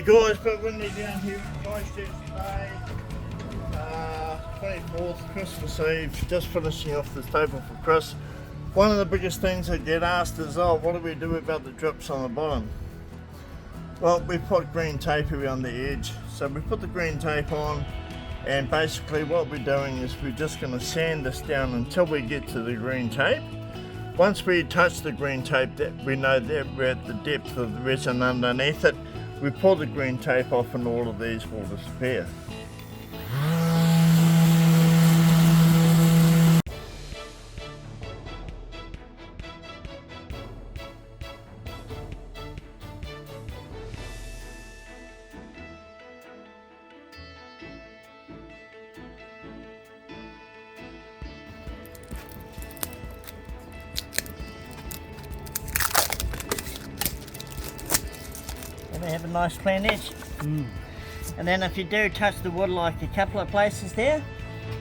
guys, but when they're down here in Christchurch today, 24th, Christmas Eve, just finishing off this table for Chris. One of the biggest things I get asked is, oh, what do we do about the drips on the bottom? Well, we put green tape around the edge. So we put the green tape on, and basically what we're doing is we're just going to sand this down until we get to the green tape. Once we touch the green tape, that we know that we're at the depth of the resin underneath it. We pull the green tape off and all of these will disappear. And they have a nice clean edge. And then if you do touch the wood like a couple of places there,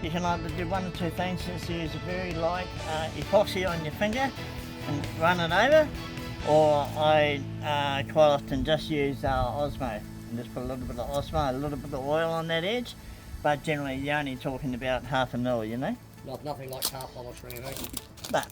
you can either do one or two things. Just use a very light epoxy on your finger and run it over, or I quite often just use Osmo and just put a little bit of Osmo, a little bit of oil on that edge, but generally you're only talking about half a mil, you know. Nothing like car polish or anything. But